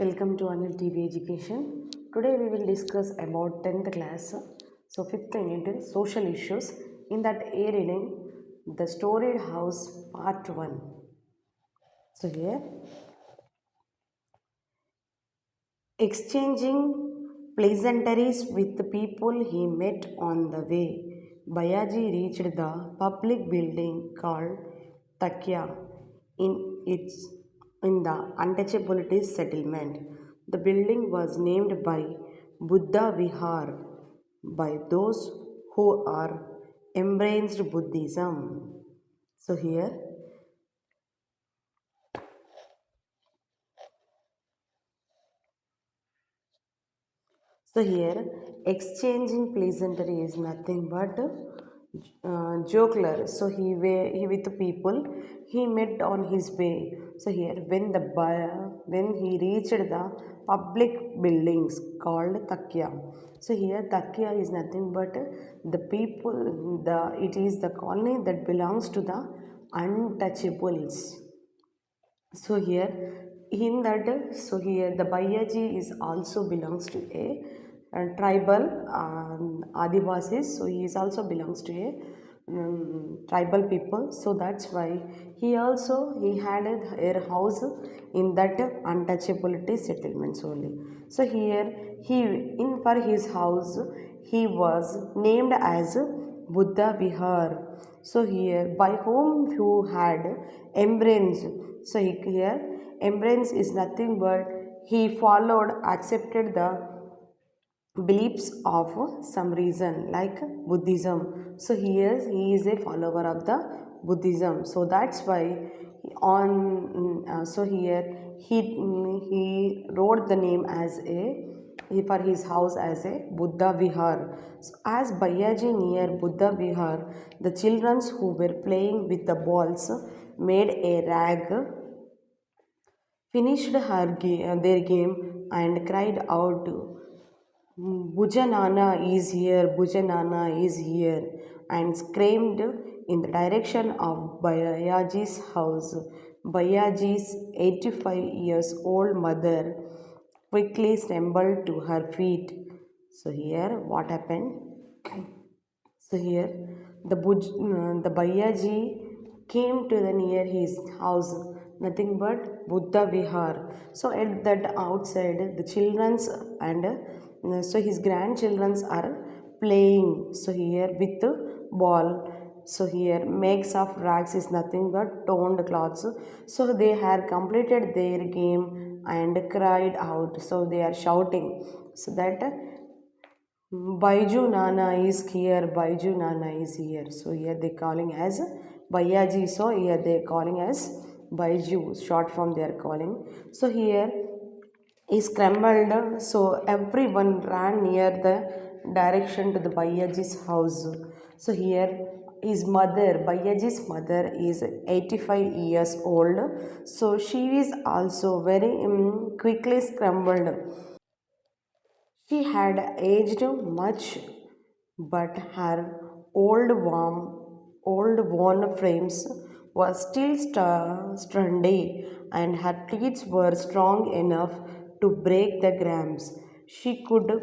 Welcome to Anil TV Education. Today we will discuss about 10th class. So 5th unit social issues. In that A reading, the storied house part 1. So here exchanging pleasantries with the people he met on the way. Bayaji reached the public building called Takya in its in the untouchability settlement. The building was named by Buddha Vihar by those who are embraced Buddhism. So here So here, exchanging pleasantry is nothing but jocular. So he with the people he met on his way. So here, when he reached the public buildings called Takya. So here, Takya is nothing but the people. It is the colony that belongs to the untouchables. So here in that here the Bayaji is also belongs to a tribal Adivasis, so he is also belongs to a tribal people, so that's why he had a house in that untouchability settlements only. So here he in for his house he was named as Buddha Vihar. So here by whom you had embraced. So here embrace is nothing but he followed, accepted the beliefs of some reason like Buddhism. So he is a follower of the Buddhism. So that's why on so here he wrote the name as a for his house as a Buddha Vihar. So as Bayaji near Buddha Vihar, the children who were playing with the balls made a rag, finished their game and cried out, Bujanana is here, Bujanana is here, and screamed in the direction of Bayaji's house. Bayaji's 85 years old mother quickly stumbled to her feet. So here what happened? So here the Bayaji came to the near his house, nothing but Buddha Vihar. So at that outside the children's and so his grandchildren's are playing. So here with the ball. So here makes of rags is nothing but toned cloths. So they had completed their game and cried out. So they are shouting. So that Baiju Nana is here, Baiju Nana is here. So here they calling as Bayaji. So here they calling as Baiju, short form they are calling. So here is scrambled. So everyone ran near the direction to the Bayaji's house. So here his mother, Bayaji's mother is 85 years old. So she is also very quickly scrambled. She had aged much, but her old worn frames were still sturdy, and her teeth were strong enough to break the grams. She could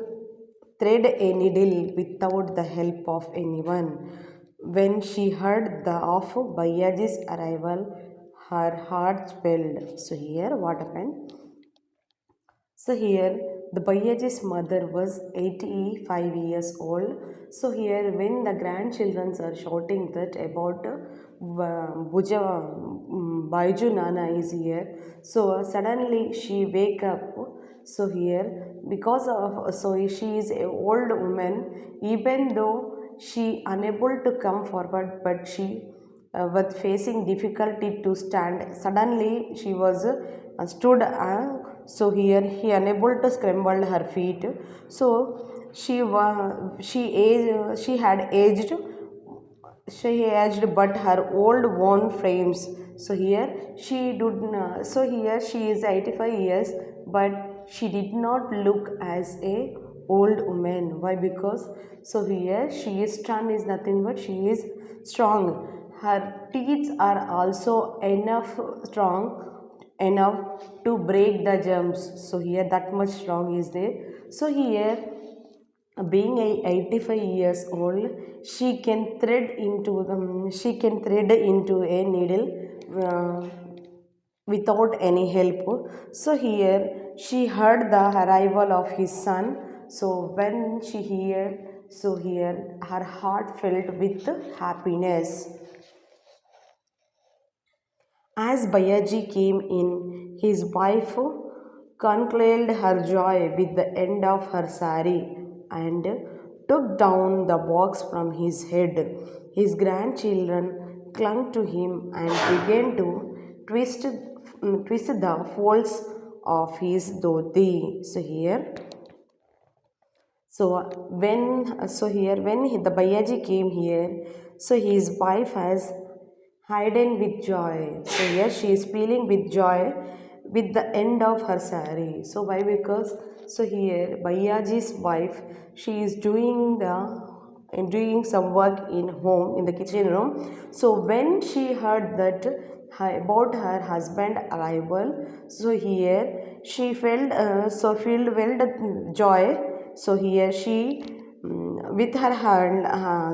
thread a needle without the help of anyone. When she heard of Bayaji's arrival, her heart swelled. So here, what happened? So here the Bayaji's mother was 85 years old. So here when the grandchildren are shouting that about Buja Baiju Nana is here. So suddenly she wake up. So here because of she is a old woman, even though she unable to come forward, but she was facing difficulty to stand. Suddenly she was stood. So here he unable to scramble her feet. So she had aged. She aged, but her old worn frames. So here she did. So here she is 85 years, but she did not look as a old woman. Why? Because so here she is strong is nothing but she is strong. Her teeth are also enough strong enough to break the germs. So here that much strong is there. So here being a 85 years old, she can thread into a needle uh, without any help. So here she heard the arrival of his son. So when she heard, so here her heart filled with happiness. As Bayaji came in, his wife concealed her joy with the end of her sari and took down the box from his head. His grandchildren clung to him and began to twist the folds of his dhoti. The Bayaji came here, so his wife has hidden with joy. So yes, she is feeling with joy with the end of her sari. So why? Because so here Bayaji's wife, she is doing some work in home in the kitchen room. So when she heard that about her husband arrival, so here she felt filled with joy. So here she with her hand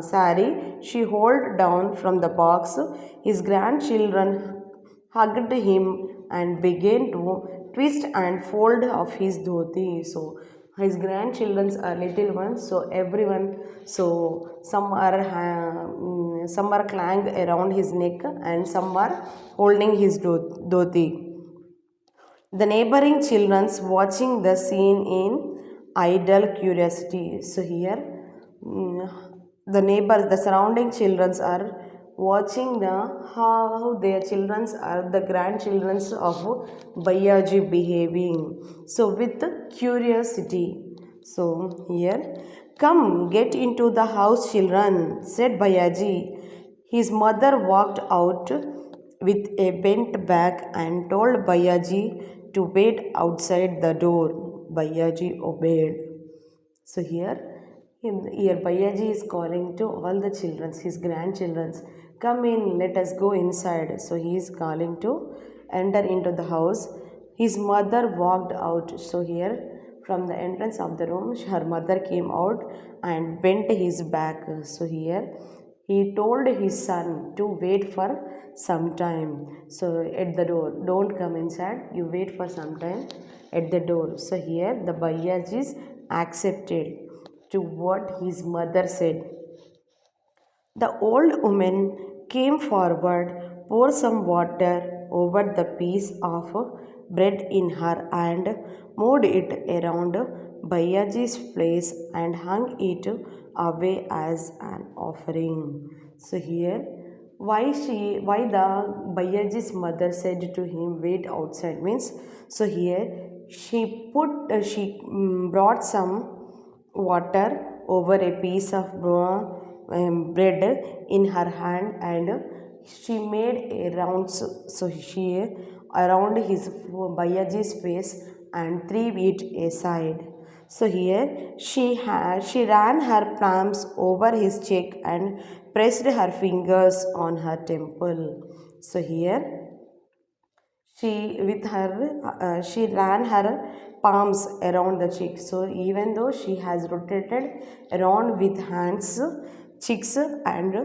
sari, she hold down from the box. His grandchildren hugged him and began to twist and fold of his dhoti. So his grandchildren are little ones. So everyone, so some are clanged around his neck and some are holding his dhoti. The neighboring children's watching the scene in idle curiosity. So here, the neighbors, the surrounding childrens are watching the how their childrens are the grandchildrens of Bayaji behaving. So with curiosity. So here, come get into the house, children, said Bayaji. His mother walked out with a bent back and told Bayaji to wait outside the door. Bayaji obeyed. So here Bayaji is calling to all the children, his grandchildren, come in, let us go inside. So he is calling to enter into the house. His mother walked out. So here from the entrance of the room, her mother came out and bent his back. So here he told his son to wait for some time. So at the door, don't come inside, you wait for some time at the door. So here the Bayajis accepted to what his mother said. The old woman came forward, poured some water over the piece of bread in her hand, moved it around Bayaji's place and hung it away as an offering. So here, why the Bayaji's mother said to him, wait outside means, so here she brought some water over a piece of bread in her hand and she made a round, so she around his Bayaji's face and threw it aside. So here she ran her palms over his cheek and pressed her fingers on her temple. So here she ran her palms around the cheek. So even though she has rotated around with hands cheeks and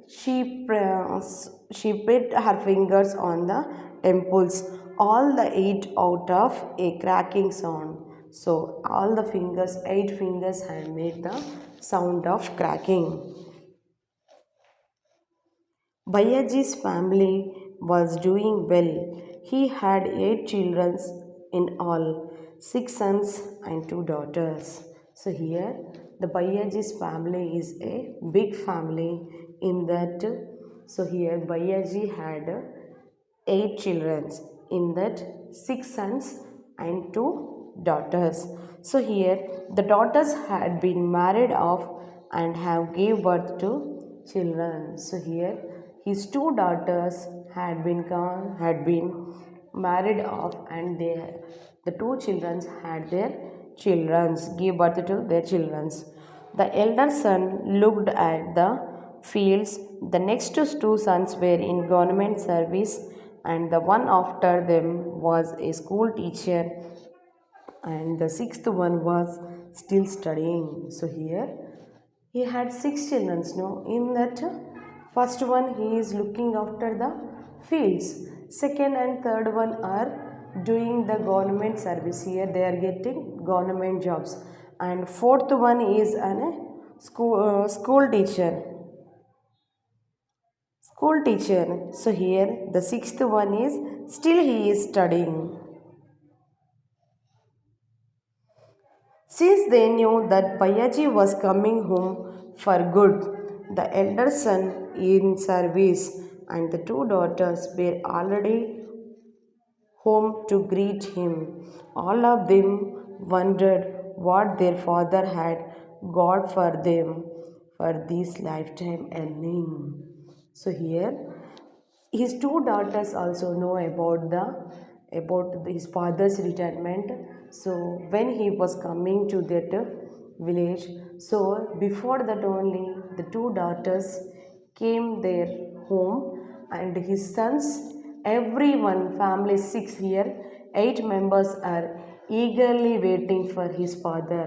she put her fingers on the temples, all the eight out of a cracking sound. So all the fingers, 8 fingers had made the sound of cracking. Bayaji's family was doing well. He had 8 children in all, 6 sons and 2 daughters. So here the Bayaji's family is a big family in that. So here Bayaji had 8 children, in that 6 sons and 2 daughters. So here the daughters had been married off and have gave birth to children. So here his 2 daughters had been married off and the 2 children had their children, gave birth to their children. The elder son looked at the fields. The next 2 sons were in government service and the one after them was a school teacher, and the sixth one was still studying. So here he had six children. No, in that first one he is looking after the fields. Second and third one are doing the government service. Here they are getting government jobs, and fourth one is an school teacher. School teacher. So here the sixth one is still he is studying. Since they knew that Bayaji was coming home for good, the elder son in service and the two daughters were already home to greet him. All of them wondered what their father had got for them for this lifetime earning. So here his two daughters also know about his father's retirement. So when he was coming to that village, so before that only the two daughters came their home, and his sons, everyone, family six here, 8 members are eagerly waiting for his father.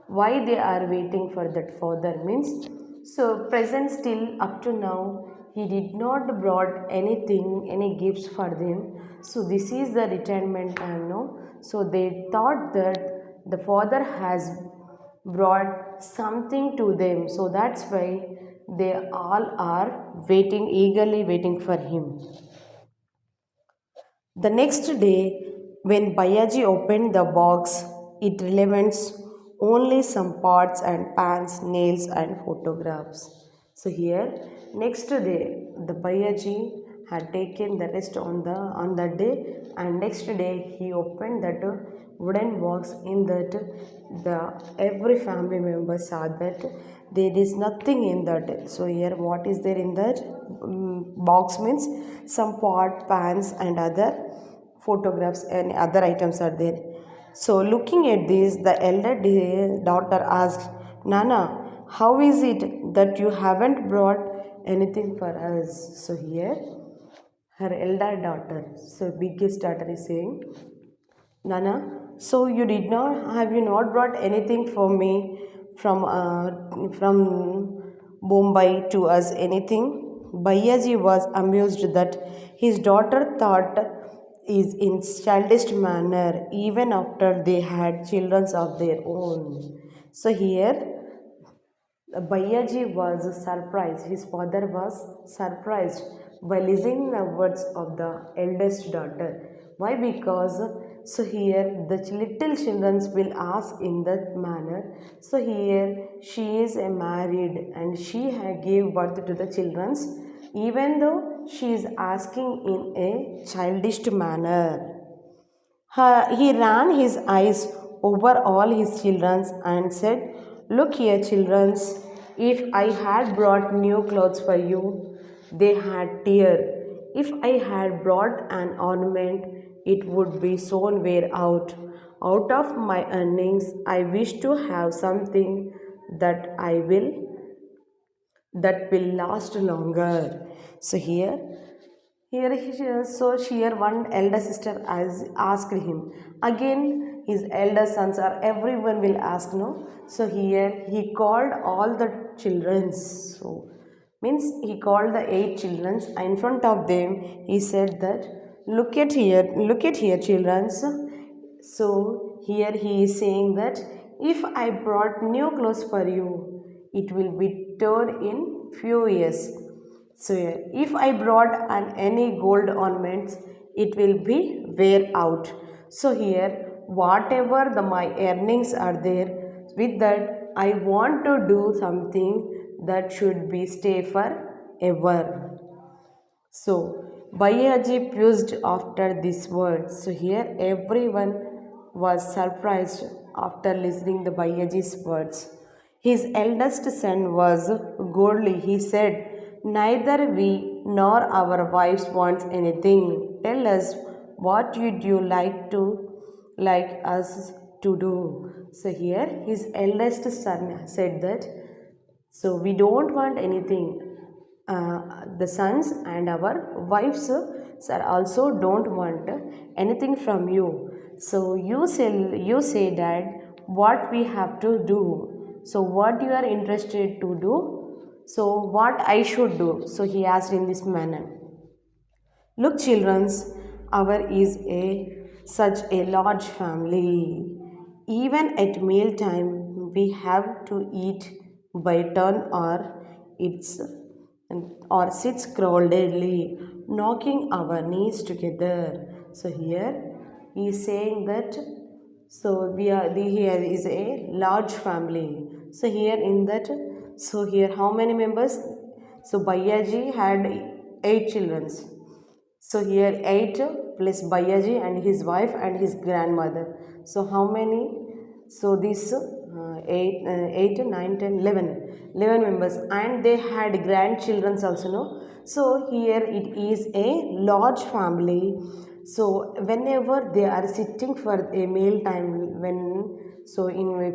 Why they are waiting for that father means, so present still up to now he did not brought anything, any gifts for them. So this is the retirement time, no? So they thought that the father has brought something to them, so that's why they all are waiting, eagerly waiting for him. The next day, when Bayaji opened the box, it relevants only some pots and pans, nails, and photographs. So here, next day, the Bayaji had taken the rest on that day, and next day he opened that wooden box. In that, the every family member saw that there is nothing in that. So here, what is there in that box means some pot, pans, and other photographs and other items are there. So looking at this, the elder daughter asked, Nana, how is it that you haven't brought anything for us? So here her elder daughter, so biggest daughter, is saying, Nana, so you did not, have you not brought anything for me from Bombay to us, anything? Bayaji was amused that his daughter thought is in childish manner even after they had children of their own. So here Bayaji was surprised, his father was surprised by listening the words of the eldest daughter. Why? Because so here the little children will ask in that manner. So here she is a married and she gave birth to the children, even though she is asking in a childish manner. He ran his eyes over all his children and said, Look here, children, if I had brought new clothes for you, they had tear. If I had brought an ornament, it would be soon wear out. Out of my earnings, I wish to have something that will last longer. So here one elder sister has asked him. Again, his elder sons or everyone will ask, no? So here he called all the children. So means he called the 8 children. In front of them, he said that, look at here, children. So here he is saying that if I brought new clothes for you, it will be torn in few years. So if I brought any gold ornaments, it will be wear out. So here, whatever my earnings are there, with that I want to do something that should be stay forever. So Bayaji pused after these words. So here everyone was surprised after listening the Bayaji's words. His eldest son was godly. He said, Neither we nor our wives wants anything. Tell us what would you like us to do. So here his eldest son said that, so we don't want anything. The sons and our wives sir also don't want anything from you. So you say dad what we have to do. So what you are interested to do, so what I should do. So he asked in this manner. Look, children's, our is a such a large family. Even at meal time, we have to eat by turn, it's or sits crowdedly, knocking our knees together. So here he is saying that. So here is a large family. So here in that, so here how many members? So Bayaji had 8 children. So here 8 plus Bayaji and his wife and his grandmother. So how many? So this 8, 9, 10, 11 members, and they had grandchildren also. No? So here it is a large family. So whenever they are sitting for a meal time,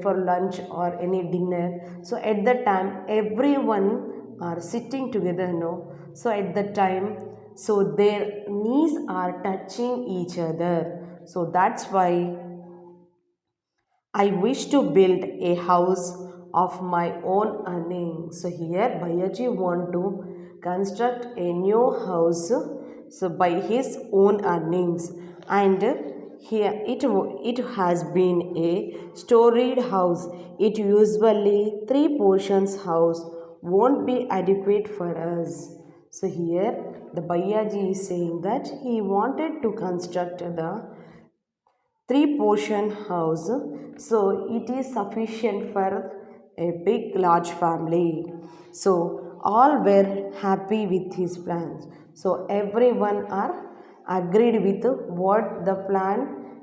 for lunch or any dinner, so at that time everyone are sitting together. No, so at that time, so their knees are touching each other. So that's why I wish to build a house of my own earning. So here Bayaji want to construct a new house, so by his own earnings, and here it has been a storied house. It usually 3 portions house won't be adequate for us. So here the Bayaji is saying that he wanted to construct the 3 portion house, so it is sufficient for a big large family. So all were happy with his plans. So everyone are agreed with what the plan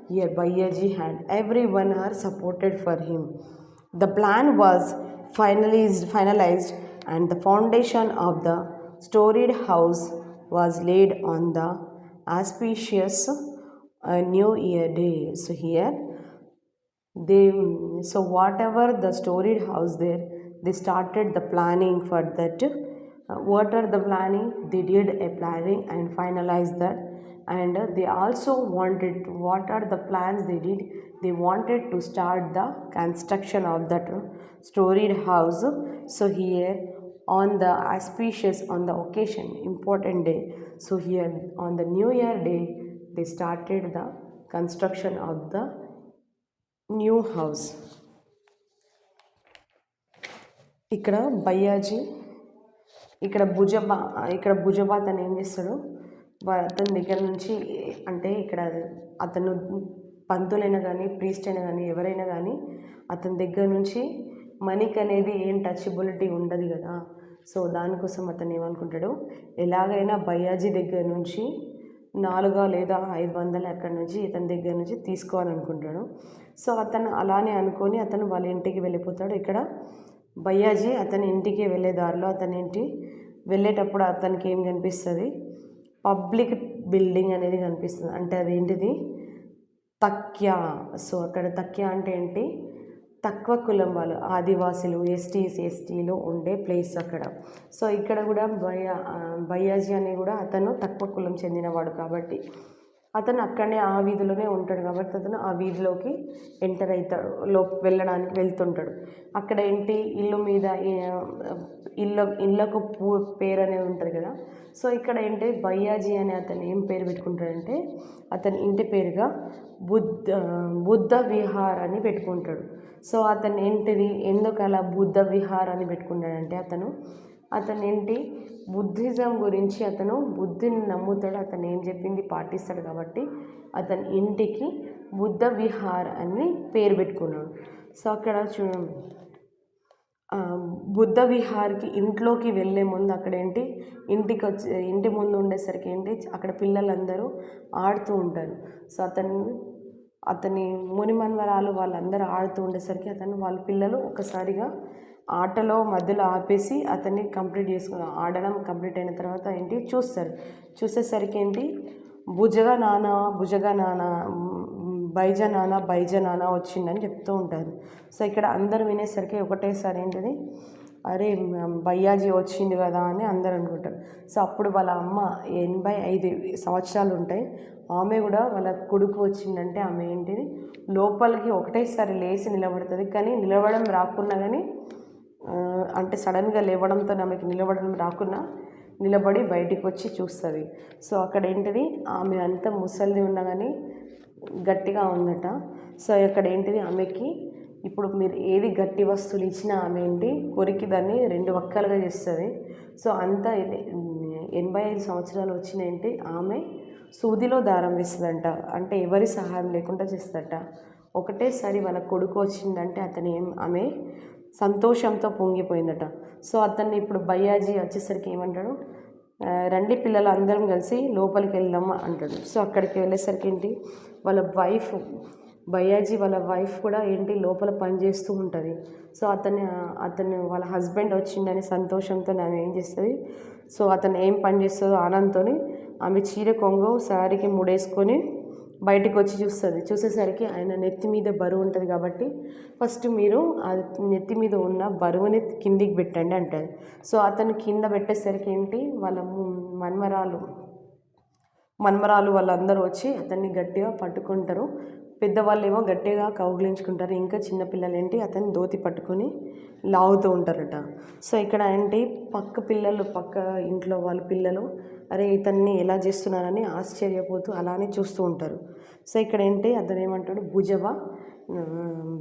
here Bayaji had. Everyone are supported for him. The plan was finalized, and the foundation of the storied house was laid on the auspicious New Year day. So here they, so whatever the storied house there, they started the planning for that. What are the planning? They did a planning and finalized that, and they also wanted, what are the plans they did? They wanted to start the construction of that storied house. So here on the auspicious, on the occasion, important day, so here on the New Year day, they started the construction of the new house. ఇక్కడ బయ్యాజీ, ఇక్కడ భుజబా అతను ఏం చేస్తాడు, అతని దగ్గర నుంచి, అంటే ఇక్కడ అతను పంతులైనా కానీ ప్రీస్ట్ అయినా కానీ ఎవరైనా కానీ అతని దగ్గర నుంచి మనీకి అనేది ఏం టచబిలిటీ ఉండదు కదా. సో దానికోసం అతను ఏమనుకుంటాడు, ఎలాగైనా బయ్యాజీ దగ్గర నుంచి 400 లేదా 500 అక్కడి నుంచి ఇతని దగ్గర నుంచి తీసుకోవాలనుకుంటాడు. సో అతను అలానే అనుకొని అతను వాళ్ళ ఇంటికి వెళ్ళిపోతాడు. ఇక్కడ బయ్యాజీ అతని ఇంటికి వెళ్ళే దారిలో, అతని ఇంటి వెళ్ళేటప్పుడు అతనికి ఏం కనిపిస్తుంది, పబ్లిక్ బిల్డింగ్ అనేది కనిపిస్తుంది. అంటే అదేంటిది, తక్యా. సో అక్కడ తక్యా అంటే ఏంటి, తక్కువ కులం వాళ్ళు, ఆదివాసులు, ఎస్టీలో ఉండే ప్లేస్ అక్కడ. సో ఇక్కడ కూడా బయ్యాజీ అని కూడా అతను తక్కువ కులం చెందినవాడు కాబట్టి అతను అక్కడనే ఆ వీధిలోనే ఉంటాడు కాబట్టి అతను ఆ వీధిలోకి ఎంటర్ అవుతాడు, వెళ్ళడానికి వెళ్తుంటాడు. అక్కడ ఏంటి, ఇల్లు మీద ఇళ్ళకు పేరు అనేది ఉంటుంది కదా. సో ఇక్కడ ఏంటి, బయ్యాజీ అని అతను ఏం పేరు పెట్టుకుంటాడంటే, అతని ఇంటి పేరుగా బుద్ధ విహార్ అని పెట్టుకుంటాడు. సో అతను ఏంటిది, ఎందుకు అలా బుద్ధ విహార్ అని పెట్టుకున్నాడంటే, అతను ఏంటి, బుద్ధిజం గురించి అతను బుద్ధిని నమ్ముతాడు, అతను ఏం చెప్పింది పాటిస్తాడు కాబట్టి అతని ఇంటికి బుద్ధ విహార్ అని పేరు పెట్టుకున్నాడు. సో అక్కడ బుద్ధ విహార్కి ఇంట్లోకి వెళ్ళే ముందు అక్కడ ఏంటి, ఇంటి ముందు ఉండేసరికి ఏంటి, అక్కడ పిల్లలందరూ ఆడుతూ ఉంటారు. సో అతని మునిమన్వరాలు వాళ్ళందరూ ఆడుతూ ఉండేసరికి వాళ్ళ పిల్లలు ఒకసారిగా ఆటలో మధ్యలో ఆపేసి అతన్ని ఆడడం కంప్లీట్ అయిన తర్వాత ఏంటి చూసేసరికి ఏంటి, భుజగా నానా బైజా నానా వచ్చిందని చెప్తూ ఉంటారు. సో ఇక్కడ అందరూ వినేసరికి ఒకటేసారి ఏంటిది, అరే భయ్యాజీ వచ్చింది కదా అని అందరు అనుకుంటారు. సో అప్పుడు వాళ్ళ అమ్మ 85 సంవత్సరాలు ఉంటాయి. ఆమె కూడా వాళ్ళ కొడుకు వచ్చిందంటే ఆమె ఏంటిది లోపలికి ఒకటేసారి లేచి నిలబడుతుంది. కానీ నిలబడడం రాకున్నా కానీ అంటే సడన్గా లేవడంతో ఆమెకి నిలబడడం రాకున్నా నిలబడి బయటికి వచ్చి చూస్తుంది. సో అక్కడ ఏంటిది ఆమె అంత ముసలిది ఉన్నా కానీ గట్టిగా ఉందట. సో అక్కడ ఏంటిది ఆమెకి ఇప్పుడు మీరు ఏది గట్టి వస్తువులు ఇచ్చినా ఆమె ఏంటి కొరికి దాన్ని 2 వక్కలుగా చేస్తుంది. సో అంతా 85 సంవత్సరాలు వచ్చిన ఏంటి ఆమె సూదిలో దారం వేస్తుందంట. అంటే ఎవరి సహాయం లేకుండా చేస్తుందట. ఒకటేసారి వాళ్ళ కొడుకు వచ్చిందంటే ఆమె సంతోషంతో పొంగిపోయిందట. సో అతన్ని ఇప్పుడు భయ్యాజీ వచ్చేసరికి ఏమంటాడు, రండి పిల్లలు అందరం కలిసి లోపలికి వెళ్దాం అంటాడు. సో అక్కడికి వెళ్ళేసరికి ఏంటి వాళ్ళ వైఫ్ భయ్యాజీ వాళ్ళ వైఫ్ కూడా ఏంటి లోపల పని చేస్తూ ఉంటుంది. సో అతను వాళ్ళ హస్బెండ్ వచ్చిందని సంతోషంతో ఆమె ఏం చేస్తుంది, సో అతను ఏం పని చేస్తుందో ఆనందంతో ఆమె చీర కొంగు శారీకి ముడేసుకొని బయటకు వచ్చి చూస్తుంది. చూసేసరికి ఆయన నెత్తి మీద బరువు ఉంటుంది కాబట్టి ఫస్ట్ మీరు ఆ నెత్తి మీద ఉన్న బరువుని కిందికి పెట్టండి అంటారు. సో అతను కింద పెట్టేసరికి ఏంటి వాళ్ళ మన్మరాలు వాళ్ళందరూ వచ్చి అతన్ని గట్టిగా పట్టుకుంటారు. పెద్దవాళ్ళు ఏమో గట్టిగా కౌగిలించుకుంటారు. ఇంకా చిన్నపిల్లలు ఏంటి అతన్ని దోతి పట్టుకొని లాగుతూ ఉంటారట. సో ఇక్కడ ఏంటి పక్క ఇంట్లో వాళ్ళ పిల్లలు అరే ఇతన్ని ఎలా చేస్తున్నారని ఆశ్చర్యపోతూ అలానే చూస్తూ ఉంటారు. సో ఇక్కడ ఏంటి అతను ఏమంటాడు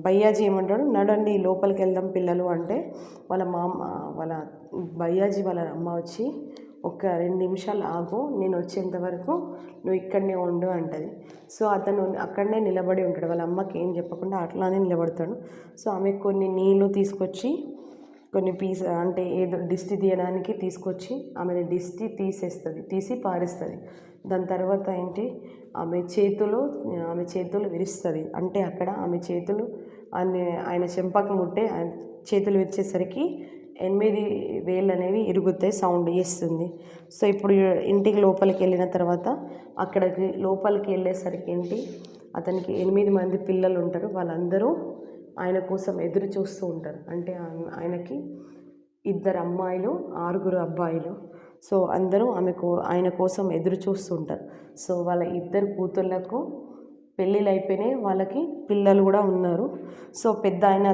భయ్యాజీ ఏమంటాడు, నడండి లోపలికి వెళ్దాం పిల్లలు అంటే వాళ్ళ భయ్యాజీ వాళ్ళ అమ్మ వచ్చి ఒక 2 నిమిషాలు ఆగు, నేను వచ్చేంత వరకు నువ్వు ఇక్కడనే ఉండు అంటది. సో అతను అక్కడనే నిలబడి ఉంటాడు. వాళ్ళ అమ్మకి ఏం చెప్పకుండా అట్లానే నిలబడతాడు. సో ఆమె కొన్ని నీళ్ళు తీసుకొచ్చి కొన్ని అంటే ఏదో దిష్టి తీయడానికి తీసుకొచ్చి ఆమె దిష్టి తీసి పారేస్తుంది. దాని తర్వాత ఏంటి ఆమె చేతులు విరుస్తుంది. అంటే అక్కడ ఆమె చేతులు ఆయన చెంపకు ముట్టే చేతులు విరిచేసరికి 8 వేళ్ళు అనేవి ఇరుగుతాయి, సౌండ్ చేస్తుంది. సో ఇప్పుడు ఇంటికి లోపలికి వెళ్ళిన తర్వాత అక్కడికి లోపలికి వెళ్ళేసరికి ఏంటి అతనికి 8 మంది పిల్లలు ఉంటారు. వాళ్ళందరూ ఆయన కోసం ఎదురు చూస్తూ ఉంటారు. అంటే ఆయనకి 2 అమ్మాయిలు 6 అబ్బాయిలు. సో అందరూ ఆయన కోసం ఎదురు చూస్తుంటారు. సో వాళ్ళ 2 కూతుళ్ళకు పెళ్ళిళ్ళు అయిపోయినాయి, వాళ్ళకి పిల్లలు కూడా ఉన్నారు. సో పెద్ద ఆయన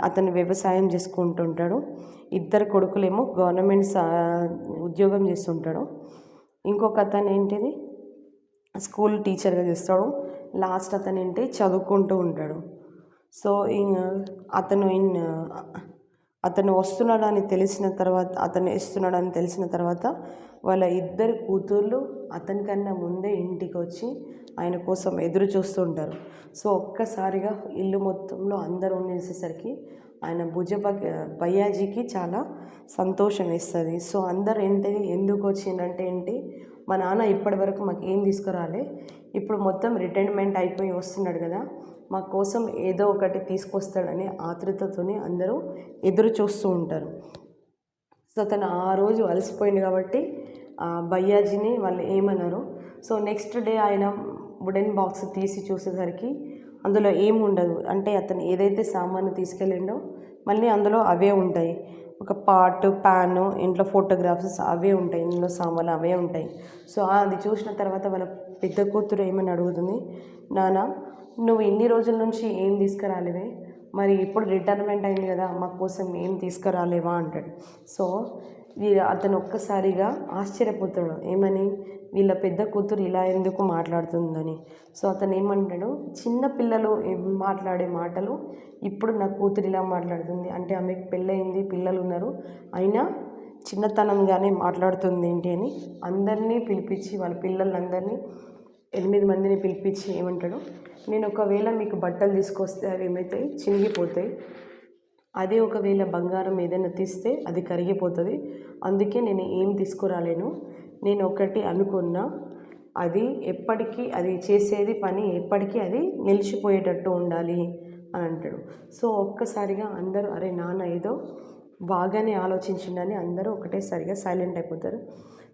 అతను వ్యవసాయం చేసుకుంటుంటాడు. 2 కొడుకులేమో గవర్నమెంట్ ఉద్యోగం చేస్తుంటాడు. ఇంకొక అతను ఏంటిది స్కూల్ టీచర్గా చేస్తాడు. లాస్ట్ అతను ఏంటి చదువుకుంటూ ఉంటాడు. సో అతను వస్తున్నాడని తెలిసిన తర్వాత వాళ్ళ 2 కూతుర్లు అతనికన్నా ముందే ఇంటికి వచ్చి ఆయన కోసం ఎదురు చూస్తూ ఉంటారు. సో ఒక్కసారిగా ఇల్లు మొత్తంలో అందరూ ఉండేసరికి ఆయన భయ్యాజీకి చాలా సంతోషం వేస్తుంది. సో అందరు ఎందుకు వచ్చిందంటే మా నాన్న ఇప్పటి వరకు మాకు ఏం తీసుకురాలే, ఇప్పుడు మొత్తం రిటైర్మెంట్ అయిపోయి వస్తున్నాడు కదా, మా కోసం ఏదో ఒకటి తీసుకొస్తాడని ఆతృతతోనే అందరూ ఎదురు చూస్తూ ఉంటారు. సో తను ఆ రోజు అలసిపోయింది కాబట్టి భయ్యాజీని వాళ్ళు ఏమన్నారు. సో నెక్స్ట్ డే ఆయన వుడెన్ బాక్స్ తీసి చూసేసరికి అందులో ఏమి ఉండదు. అంటే అతను ఏదైతే సామాను తీసుకెళ్ళిండో మళ్ళీ అందులో అవే ఉంటాయి. ఒక పాటు ప్యాను, ఇంట్లో ఫోటోగ్రాఫ్స్ అవే ఉంటాయి, ఇంట్లో సామాన్లు అవే ఉంటాయి. సో అది చూసిన తర్వాత వాళ్ళ పెద్ద కూతురు ఏమని అడుగుతుంది, నాన్న నువ్వు ఇన్ని రోజుల నుంచి ఏం తీసుకురాలేవే, మరి ఇప్పుడు రిటైర్మెంట్ అయింది కదా మా కోసం ఏం తీసుకురాలేవా అంటాడు. సో అతను ఒక్కసారిగా ఆశ్చర్యపోతాడు, ఏమని వీళ్ళ పెద్ద కూతురు ఇలా ఎందుకు మాట్లాడుతుందని. సో అతను ఏమంటాడు, చిన్న పిల్లలు మాట్లాడే మాటలు ఇప్పుడు నా కూతురు ఇలా మాట్లాడుతుంది అంటే ఆమెకు పెళ్ళయింది, పిల్లలు ఉన్నారు, అయినా చిన్నతనంగానే మాట్లాడుతుంది ఏంటి అని అందరినీ పిలిపించి వాళ్ళ పిల్లలందరినీ 8 మందిని పిలిపించి ఏమంటాడు, నేను ఒకవేళ మీకు బట్టలు తీసుకొస్తే అవి ఏమవుతాయి, చినిగిపోతాయి. అదే ఒకవేళ బంగారం ఏదైనా తీస్తే అది కరిగిపోతుంది. అందుకే నేను ఏం తీసుకురాలేను. నేను ఒకటి అనుకున్నా, అది ఎప్పటికీ అది చేసేది పని ఎప్పటికీ అది నిలిచిపోయేటట్టు ఉండాలి అని అంటాడు. సో ఒక్కసారిగా అందరూ అరే నాన్న ఏదో బాగానే ఆలోచించిండని అందరూ ఒకటేసారిగా సైలెంట్ అయిపోతారు.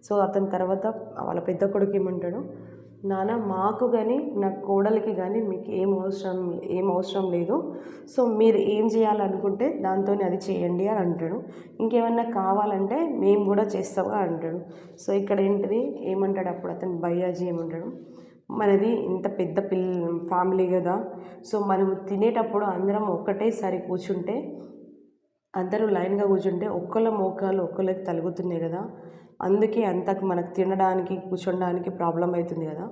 సో అతని తర్వాత వాళ్ళ పెద్ద కొడుకు ఏమంటాడు, నాన్న మాకు కానీ నా కోడలికి కానీ మీకు ఏం అవసరం లేదు. సో మీరు ఏం చేయాలనుకుంటే దాంతో అది చేయండి అని అంటాడు. ఇంకేమన్నా కావాలంటే మేము కూడా చేస్తామా అంటాడు. సో ఇక్కడ ఏంటిది ఏమంటాడు అప్పుడు అతను భయ్యాజీ ఏమంటాడు, మనది ఇంత పెద్ద ఫ్యామిలీ కదా. సో మనం తినేటప్పుడు అందరం ఒక్కటేసారి కూర్చుంటే, అందరూ లైన్గా కూర్చుంటే ఒక్కళ్ళ మోకాలు ఒక్కళ్ళకి తలుగుతున్నాయి కదా, అందుకే అంతకు మనకు తినడానికి కూర్చోడానికి ప్రాబ్లం అవుతుంది కదా.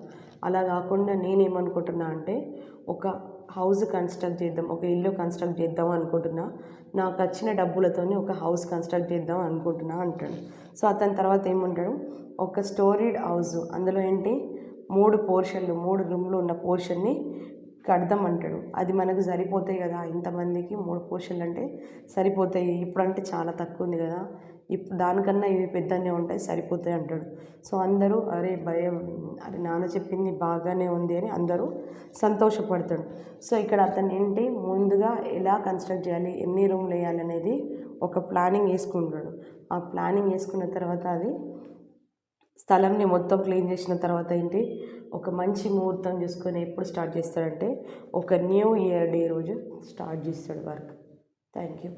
అలా కాకుండా నేనేమనుకుంటున్నా అంటే ఒక హౌస్ కన్స్ట్రక్ట్ చేద్దాం, ఒక ఇల్లు కన్స్ట్రక్ట్ చేద్దాం అనుకుంటున్నా, నాకు వచ్చిన డబ్బులతోని ఒక హౌస్ కన్స్ట్రక్ట్ చేద్దాం అనుకుంటున్నా అంటాడు. సో అతని తర్వాత ఏమంటాడు, ఒక స్టోరీడ్ హౌస్, అందులో ఏంటి 3 పోర్షన్లు 3 రూమ్లు ఉన్న పోర్షన్ని కడదాం అంటాడు. అది మనకు సరిపోతాయి కదా, ఇంతమందికి 3 పోర్షన్లు అంటే సరిపోతాయి. ఇప్పుడంటే చాలా తక్కువ ఉంది కదా, దానికన్నా ఇవి పెద్దనే ఉంటాయి, సరిపోతాయి అంటాడు. సో అందరూ అరే భయం, అరే నాన్న చెప్పింది బాగానే ఉంది అని అందరూ సంతోషపడతాడు. సో ఇక్కడ అతను ఏంటి ముందుగా ఎలా కన్స్ట్రక్ట్ చేయాలి, ఎన్ని రూమ్లు వేయాలి అనేది ఒక ప్లానింగ్ వేసుకుంటాడు. ఆ ప్లానింగ్ వేసుకున్న తర్వాత అది స్థలంని మొత్తం క్లీన్ చేసిన తర్వాత ఏంటి ఒక మంచి ముహూర్తం చూసుకొని ఎప్పుడు స్టార్ట్ చేస్తాడంటే ఒక న్యూ ఇయర్ డే రోజు స్టార్ట్ చేస్తాడు వర్క్. Thank you.